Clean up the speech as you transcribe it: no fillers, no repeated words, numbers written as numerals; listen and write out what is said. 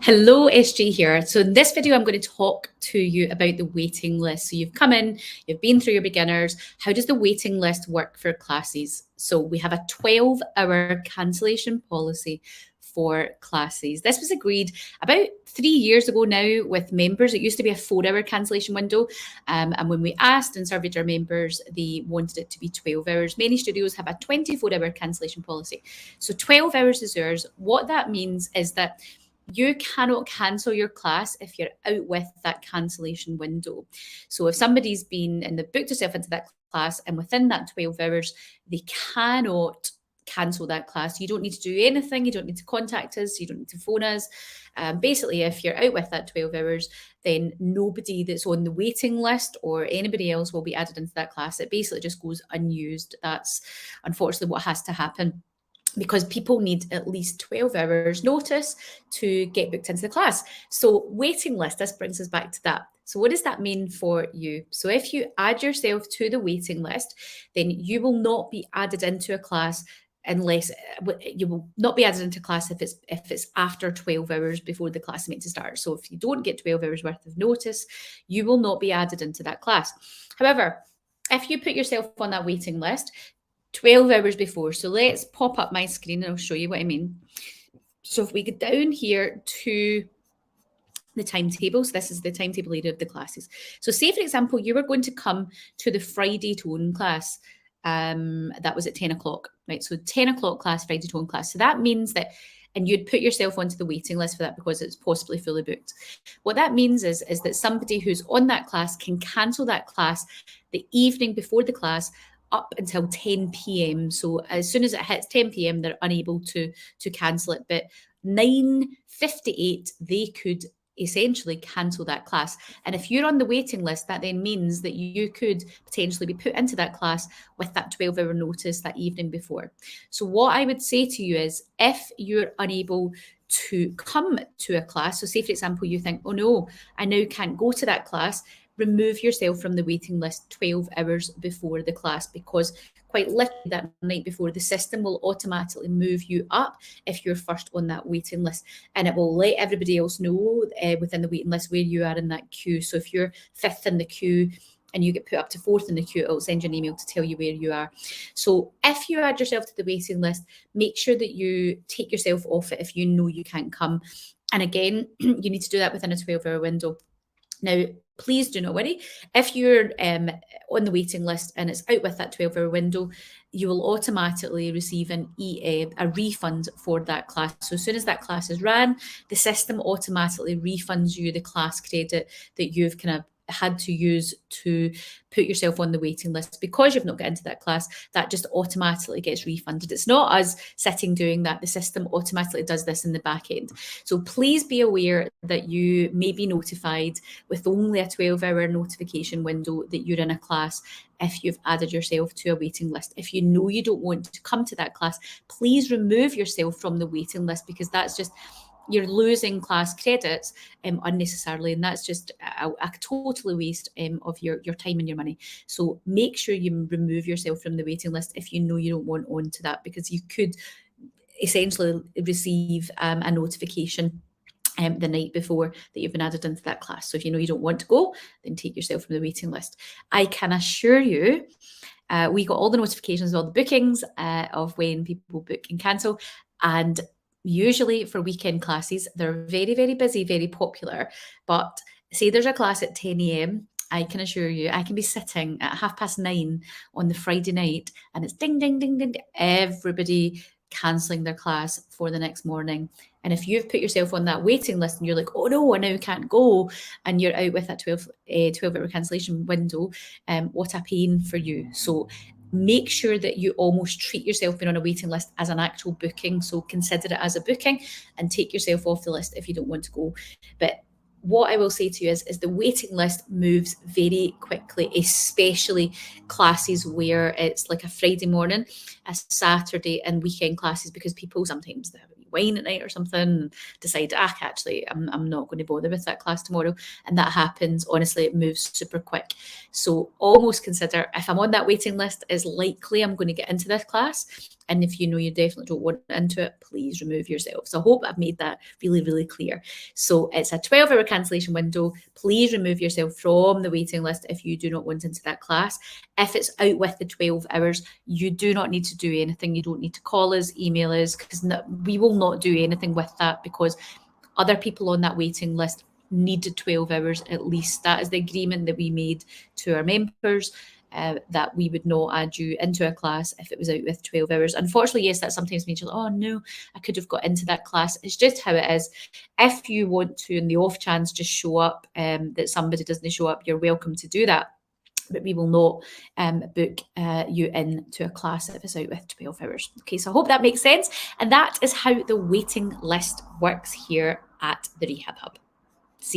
Hello, SJ here. So in this video, I'm going to talk to you about the waiting list. So you've come in, you've been through your beginners. How does the waiting list work for classes? So we have a 12-hour cancellation policy for classes. This was agreed about 3 years ago now with members. It used to be a 4-hour cancellation window. And when we asked and surveyed our members, they wanted it to be 12 hours. Many studios have a 24-hour cancellation policy. So 12 hours is yours. What that means is that you cannot cancel your class if you're out with that cancellation window. So if somebody's been and they've booked herself into that class and within that 12 hours, they cannot cancel that class. You don't need to do anything. You don't need to contact us. You don't need to phone us. Basically, if you're out with that 12 hours, then nobody that's on the waiting list or anybody else will be added into that class. It basically just goes unused. That's unfortunately what has to happen, because people need at least 12 hours notice to get booked into the class. So waiting list, this brings us back to that. So what does that mean for you? So if you add yourself to the waiting list, then you will not be added into a class unless you will not be added into class if it's after 12 hours before the class is meant to start. So if you don't get 12 hours worth of notice, you will not be added into that class. However, if you put yourself on that waiting list 12 hours before. So let's pop up my screen and I'll show you what I mean. So if we go down here to the timetable, so this is the timetable area of the classes. So say, for example, you were going to come to the Friday tone class. That was at 10 o'clock, right? So 10 o'clock class, Friday tone class. So that means that, and you'd put yourself onto the waiting list for that because it's possibly fully booked. What that means is that somebody who's on that class can cancel that class the evening before the class up until 10 p.m. So as soon as it hits 10 p.m., they're unable to cancel it. But 9:58, they could essentially cancel that class. And if you're on the waiting list, that then means that you could potentially be put into that class with that 12-hour notice that evening before. So what I would say to you is, if you're unable to come to a class, so say, for example, you think, oh no, I now can't go to that class, remove yourself from the waiting list 12 hours before the class, because quite literally that night before, the system will automatically move you up if you're first on that waiting list, and it will let everybody else know within the waiting list where you are in that queue. So if you're fifth in the queue and you get put up to fourth in the queue, it'll send you an email to tell you where you are. So if you add yourself to the waiting list, make sure that you take yourself off it if you know you can't come. And again, you need to do that within a 12-hour window. Now, please do not worry. If you're on the waiting list and it's out with that 12-hour window, you will automatically receive a refund for that class. So as soon as that class is ran, the system automatically refunds you the class credit that you've kind of had to use to put yourself on the waiting list. Because you've not got into that class, that just automatically gets refunded. It's not us sitting doing that. The system automatically does this in the back end. So please be aware that you may be notified with only a 12-hour notification window that you're in a class if you've added yourself to a waiting list. If you know you don't want to come to that class, please remove yourself from the waiting list, because that's just, you're losing class credits unnecessarily, and that's just a totally waste of your time and your money. So make sure you remove yourself from the waiting list if you know you don't want on to that, because you could essentially receive a notification the night before that you've been added into that class. So if you know you don't want to go, then take yourself from the waiting list. I can assure you, we got all the notifications, all the bookings of when people book and cancel, and usually for weekend classes, they're very, very busy, very popular. But say there's a class at 10 a.m., I can assure you, I can be sitting at 9:30 on the Friday night and it's ding, ding, ding, ding, everybody cancelling their class for the next morning. And if you've put yourself on that waiting list and you're like, oh no, I now can't go, and you're out with that 12-hour cancellation window, what a pain for you. So make sure that you almost treat yourself being on a waiting list as an actual booking. So consider it as a booking and take yourself off the list if you don't want to go. But what I will say to you is the waiting list moves very quickly, especially classes where it's like a Friday morning, a Saturday and weekend classes, because people sometimes they have a wine at night or something and decide, actually, I'm not going to bother with that class tomorrow. And that happens. Honestly, it moves super quick. So almost consider, if I'm on that waiting list, is likely I'm going to get into this class. And if you know you definitely don't want into it, please remove yourself. So I hope I've made that really, really clear. So it's a 12-hour cancellation window. Please remove yourself from the waiting list if you do not want into that class. If it's out with the 12 hours, you do not need to do anything. You don't need to call us, email us, because we will not do anything with that, because other people on that waiting list needed 12 hours at least. That is the agreement that we made to our members, that we would not add you into a class if it was out with 12 hours. Unfortunately, yes, that sometimes means you're like, oh no, I could have got into that class. It's just how it is. If you want to, in the off chance, just show up, that somebody doesn't show up, you're welcome to do that. But we will not book you into a class if it's out with 12 hours. Okay, so I hope that makes sense. And that is how the waiting list works here at the Rehab Hub.